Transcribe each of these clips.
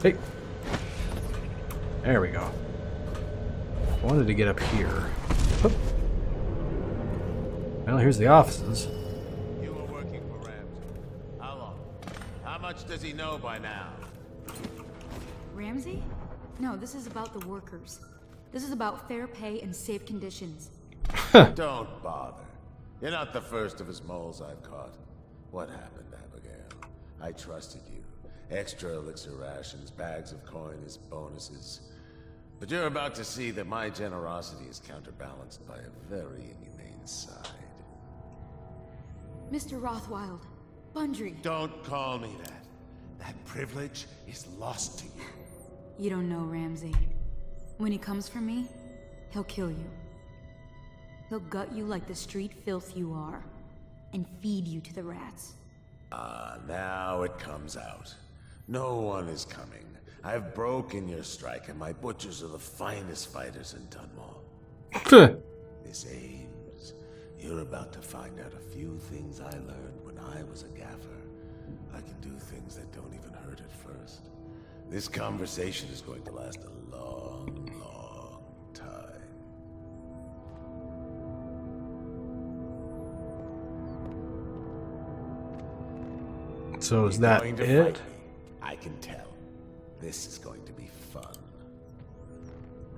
Hey. There we go. I wanted to get up here. Oop. Well, here's the offices. You were working for Ramsey. How long? How much does he know by now? Ramsey? No, this is about the workers. This is about fair pay and safe conditions. Don't bother. You're not the first of his moles I've caught. What happened, Abigail? I trusted you. Extra elixir rations, bags of coin as bonuses. But you're about to see that my generosity is counterbalanced by a very inhumane side. Mr. Rothwild, Bundry. Don't call me that. That privilege is lost to you. You don't know Ramsey. When he comes for me, he'll kill you. He'll gut you like the street filth you are, and feed you to the rats. Now it comes out. No one is coming. I've broken your strike, and my butchers are the finest fighters in Dunwall. Miss Ames, you're about to find out a few things I learned when I was a gaffer. I can do things that don't even hurt at first. This conversation is going to last a long, long time. So is that Going to it? fight me. I can tell. This is going to be fun.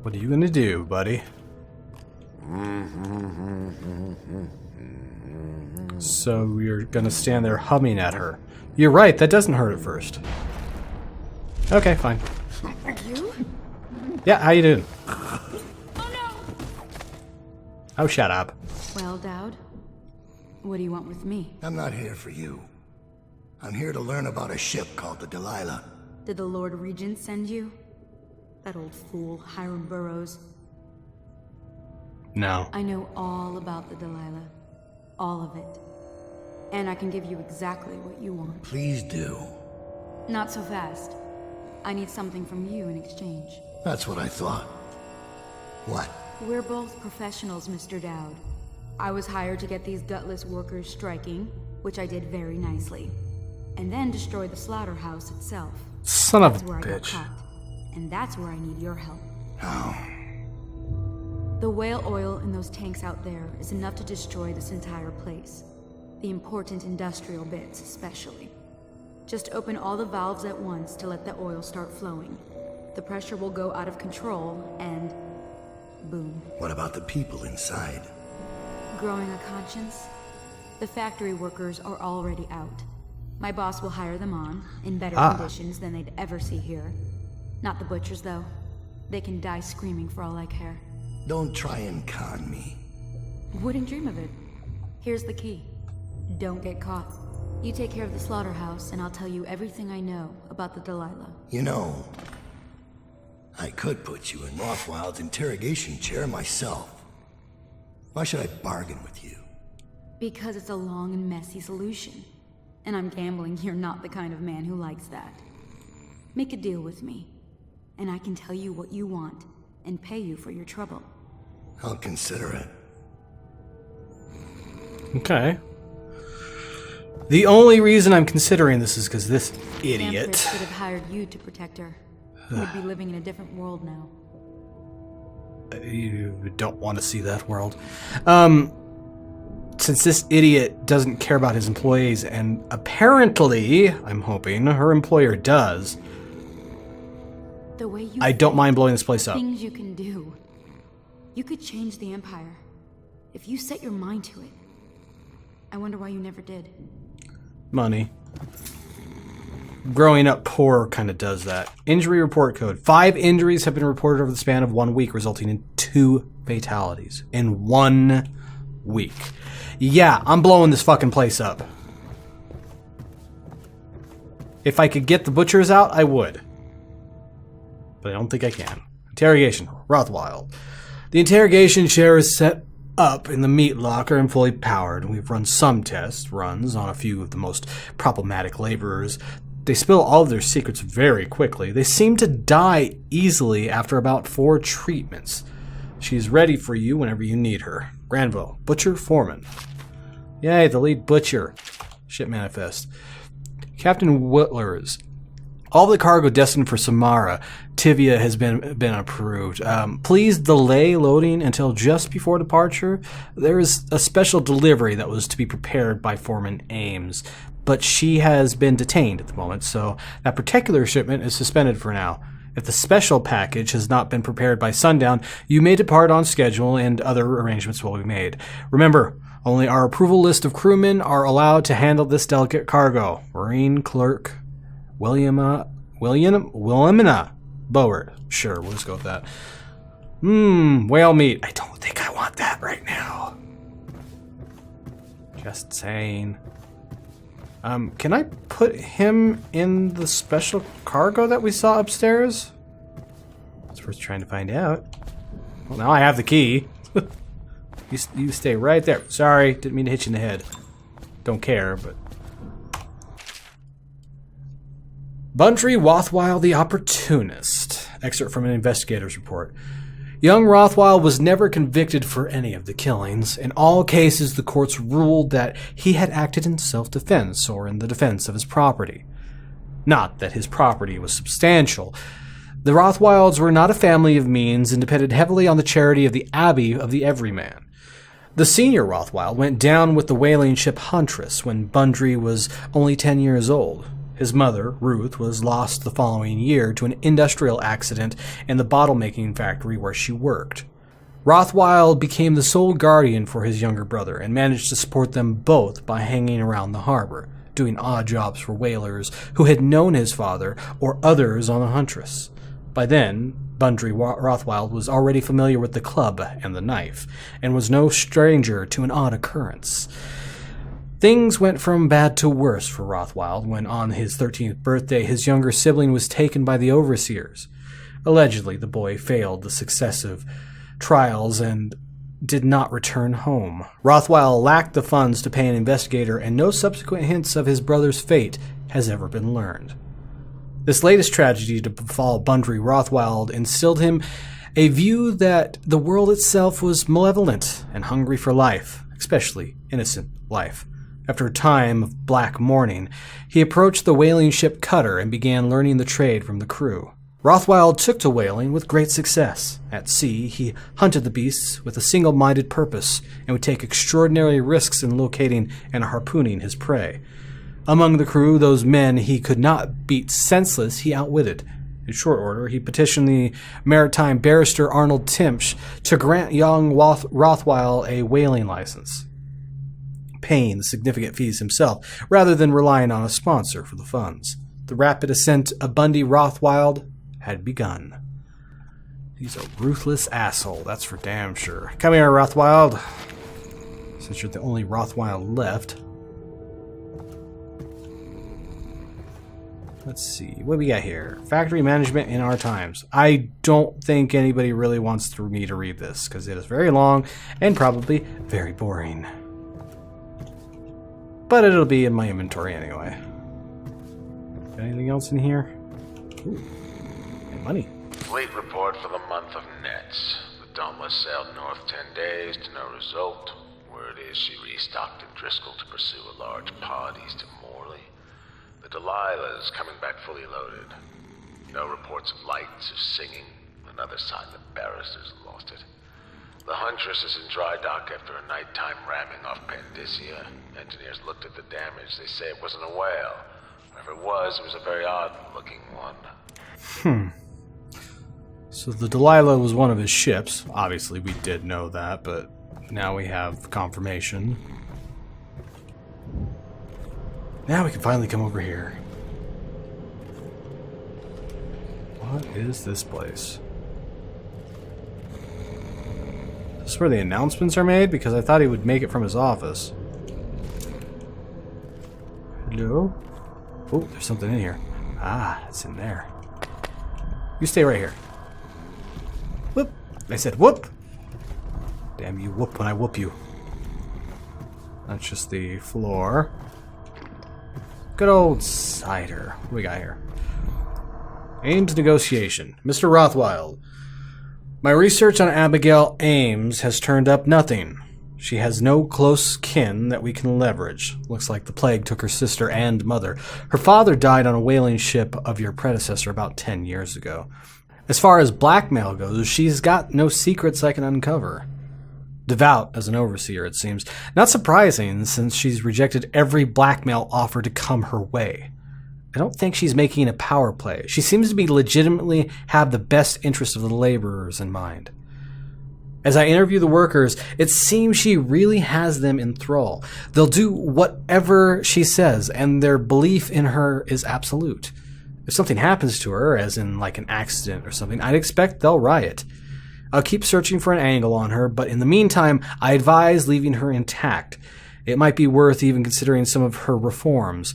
What are you gonna do, buddy? So you're gonna stand there humming at her. You're right, that doesn't hurt at first. Okay, fine. You? Yeah, how you doing? Oh no! Oh, shut up. Well, Dowd, what do you want with me? I'm not here for you. I'm here to learn about a ship called the Delilah. Did the Lord Regent send you? That old fool, Hiram Burrows. No. I know all about the Delilah. All of it. And I can give you exactly what you want. Please do. Not so fast. I need something from you in exchange. That's what I thought. What? We're both professionals, Mr. Dowd. I was hired to get these gutless workers striking, which I did very nicely. And then destroy the slaughterhouse itself. Son of That's a where I got bitch. caught. And that's where I need your help. How? The whale oil in those tanks out there is enough to destroy this entire place. The important industrial bits, especially. Just open all the valves at once to let the oil start flowing. The pressure will go out of control, and boom. What about the people inside? Growing a conscience? The factory workers are already out. My boss will hire them on, in better conditions than they'd ever see here. Not the butchers, though. They can die screaming for all I care. Don't try and con me. Wouldn't dream of it. Here's the key. Don't get caught. You take care of the slaughterhouse, and I'll tell you everything I know about the Delilah. You know, I could put you in Rothwild's interrogation chair myself. Why should I bargain with you? Because it's a long and messy solution. And I'm gambling you're not the kind of man who likes that. Make a deal with me, and I can tell you what you want, and pay you for your trouble. I'll consider it. Okay. The only reason I'm considering this is because this idiot. Sampras could have hired you to protect her. We'd be living in a different world now. You don't want to see that world. Since this idiot doesn't care about his employees, and apparently, I'm hoping, her employer does, The way you I don't think, mind blowing this place up. things you can do. You could change the Empire. If you set your mind to it. I wonder why you never did. Money. Growing up poor kind of does that. Injury report code. 5 injuries have been reported over the span of 1 week, resulting in 2 fatalities. In 1 week. Yeah, I'm blowing this fucking place up. If I could get the butchers out, I would. But I don't think I can. Interrogation. Rothwild. The interrogation chair is set up in the meat locker and fully powered. We've run some test runs on a few of the most problematic laborers. They spill all of their secrets very quickly. They seem to die easily after about 4 treatments. She's ready for you whenever you need her. Granville, Butcher Foreman. Yay, the lead butcher. Ship manifest. Captain Whittlers. All the cargo destined for Samara, Tivia has been approved. Please delay loading until just before departure. There is a special delivery that was to be prepared by Foreman Ames, but she has been detained at the moment, so that particular shipment is suspended for now. If the special package has not been prepared by sundown, you may depart on schedule and other arrangements will be made. Remember, only our approval list of crewmen are allowed to handle this delicate cargo. Marine Clerk Williamina Boward. Sure, we'll just go with that. Whale meat. I don't think I want that right now. Just saying. Can I put him in the special cargo that we saw upstairs? That's worth trying to find out. Well, now I have the key. You stay right there. Sorry, didn't mean to hit you in the head. Don't care, but... Bundry Rothwell the Opportunist. Excerpt from an investigator's report. Young Rothwell was never convicted for any of the killings. In all cases, the courts ruled that he had acted in self-defense or in the defense of his property. Not that his property was substantial. The Rothwells were not a family of means and depended heavily on the charity of the Abbey of the Everyman. The senior Rothwell went down with the whaling ship Huntress when Bundry was only 10 years old. His mother, Ruth, was lost the following year to an industrial accident in the bottle-making factory where she worked. Rothwell became the sole guardian for his younger brother and managed to support them both by hanging around the harbor, doing odd jobs for whalers who had known his father or others on the Huntress. By then, Bundry Rothwell was already familiar with the club and the knife, and was no stranger to an odd occurrence. Things went from bad to worse for Rothwell when on his 13th birthday his younger sibling was taken by the overseers. Allegedly, the boy failed the successive trials and did not return home. Rothwell lacked the funds to pay an investigator, and no subsequent hints of his brother's fate has ever been learned. This latest tragedy to befall Bundry Rothwell instilled him a view that the world itself was malevolent and hungry for life, especially innocent life. After a time of black mourning, he approached the whaling ship cutter and began learning the trade from the crew. Rothwell took to whaling with great success. At sea, he hunted the beasts with a single-minded purpose and would take extraordinary risks in locating and harpooning his prey. Among the crew, those men he could not beat senseless, he outwitted. In short order, he petitioned the maritime barrister Arnold Timpsch to grant young Rothwell a whaling license, paying the significant fees himself, rather than relying on a sponsor for the funds. The rapid ascent of Bundry Rothwell had begun. He's a ruthless asshole, that's for damn sure. Come here, Rothwell. Since you're the only Rothwell left. Let's see, what do we got here? Factory management in our times. I don't think anybody really wants me to read this, because it is very long and probably very boring. But it'll be in my inventory anyway. Got anything else in here? Ooh, and money. Fleet report for the month of Nets. The Dauntless sailed north 10 days to no result. Word is she restocked in Driscoll to pursue a large pod east of Morley. The Delilah is coming back fully loaded. No reports of lights or singing. Another sign the barristers lost it. The Huntress is in dry dock after a nighttime ramming off Pandyssia. Engineers looked at the damage. They say it wasn't a whale. Whatever it was a very odd-looking one. So the Delilah was one of his ships. Obviously, we did know that, but now we have confirmation. Now we can finally come over here. What is this place? Is this where the announcements are made? Because I thought he would make it from his office. Hello? Oh, there's something in here. Ah, it's in there. You stay right here. Whoop! I said whoop! Damn you, whoop when I whoop you. That's just the floor. Good old cider. What do we got here? Ames negotiation. Mr. Rothwell. My research on Abigail Ames has turned up nothing. She has no close kin that we can leverage. Looks like the plague took her sister and mother. Her father died on a whaling ship of your predecessor about 10 years ago. As far as blackmail goes, she's got no secrets I can uncover. Devout as an overseer, it seems. Not surprising, since she's rejected every blackmail offer to come her way. I don't think she's making a power play. She seems to be legitimately have the best interest of the laborers in mind. As I interview the workers, it seems she really has them in thrall. They'll do whatever she says, and their belief in her is absolute. If something happens to her, as in like an accident or something, I'd expect they'll riot. I'll keep searching for an angle on her, but in the meantime, I advise leaving her intact. It might be worth even considering some of her reforms.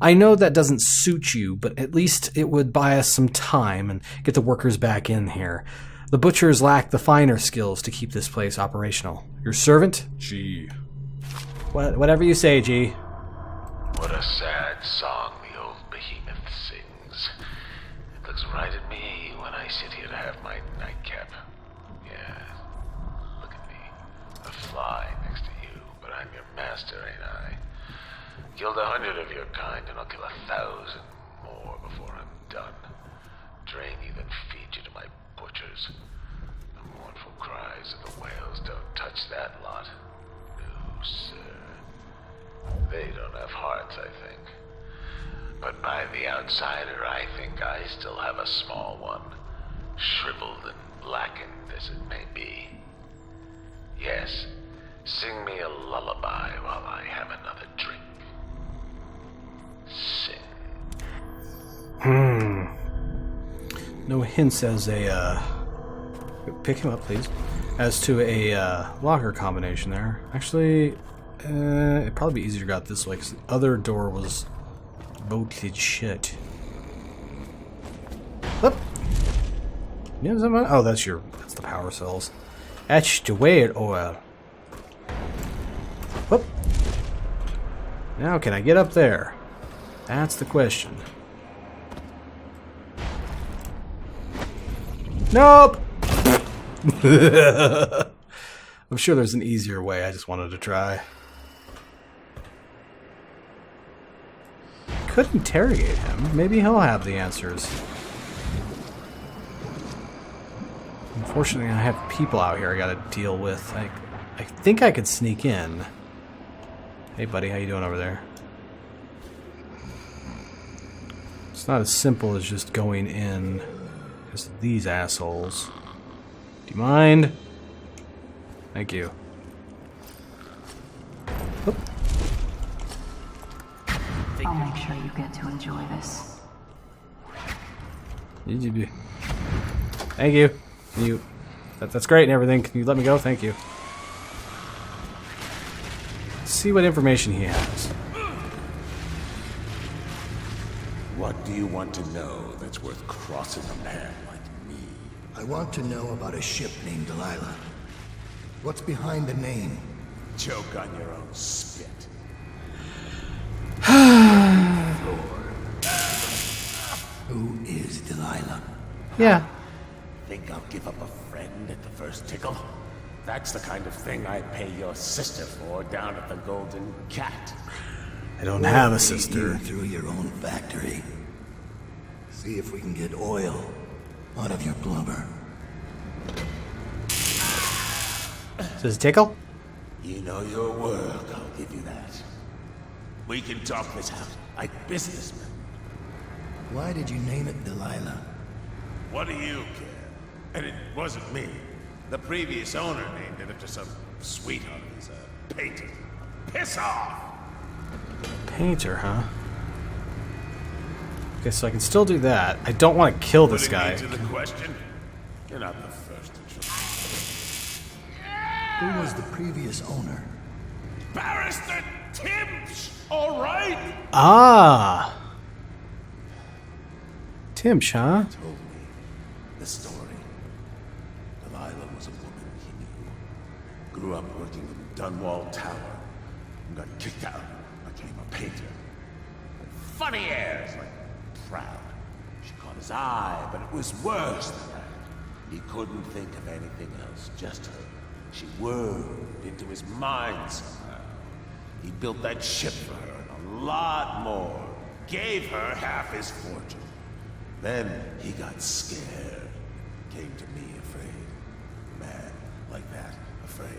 I know that doesn't suit you, but at least it would buy us some time and get the workers back in here. The butchers lack the finer skills to keep this place operational. Your servant, G. Whatever you say, G. What a sad song the old behemoth sings. It looks right at me when I sit here to have my nightcap. Yeah, look at me. A fly next to you, but I'm your master, ain't I? Killed 100 of your kind, and I'll kill 1,000 more before I'm done. Drain you, then feed you to my butchers. The mournful cries of the whales don't touch that lot. No, sir. They don't have hearts, I think. But by the outsider, I think I still have a small one. Shriveled and blackened as it may be. Yes, sing me a lullaby while I have another drink. Sing. No hints as a, pick him up, please. As to a, locker combination there. Actually, it'd probably be easier to go out this way, because the other door was bolted shut. Whoop! Yeah, is that my, oh, that's the power cells. That's the whale oil. Whoop! Now can I get up there? That's the question. Nope! I'm sure there's an easier way, I just wanted to try. Could interrogate him. Maybe he'll have the answers. Unfortunately, I have people out here I gotta deal with. I think I could sneak in. Hey buddy, how you doing over there? It's not as simple as just going in. Because these assholes. Do you mind? Thank you. Oop. I'll make sure you get to enjoy this. Thank you. That's great and everything. Can you let me go? Thank you. Let's see what information he has. What do you want to know that's worth crossing a man like me? I want to know about a ship named Delilah. What's behind the name? Choke on your own spit. Who is Delilah? Yeah. Think I'll give up a friend at the first tickle? That's the kind of thing I pay your sister for down at the Golden Cat. I don't have a sister. Through your own factory. See if we can get oil out of your blubber. Does it tickle? You know your work, I'll give you that. We can talk this out like businessmen. Why did you name it Delilah? What do you care? And it wasn't me. The previous owner named it after some sweetheart as a painter. Piss off! Painter, huh? Okay, so I can still do that. I don't want to kill this guy. To the question, you're not the first to try. Who was the previous owner? Barrister Timsh, all right? Ah! Timsh, huh? Told me the story. Delilah was a woman he knew. Grew up working in Dunwall Tower and got kicked out. Became a painter. Funny airs, like proud. She caught his eye, but it was worse than that. He couldn't think of anything else, just her. She whirred into his mind somehow. He built that ship for her and a lot more. Gave her half his fortune. Then he got scared. Came to me afraid. Man like that, afraid.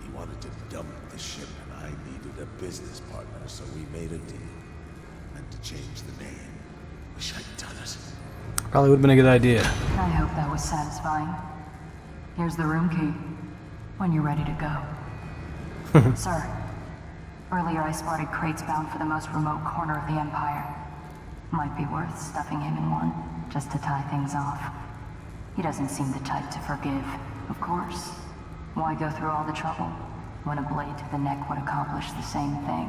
He wanted to dump the ship and I needed a business partner, so we made a deal. And to change the name. Wish I'd done it. Probably would have been a good idea. I hope that was satisfying. Here's the room key. When you're ready to go. Sir, earlier I spotted crates bound for the most remote corner of the Empire. Might be worth stuffing him in one, just to tie things off. He doesn't seem the type to forgive, of course. Why go through all the trouble when a blade to the neck would accomplish the same thing?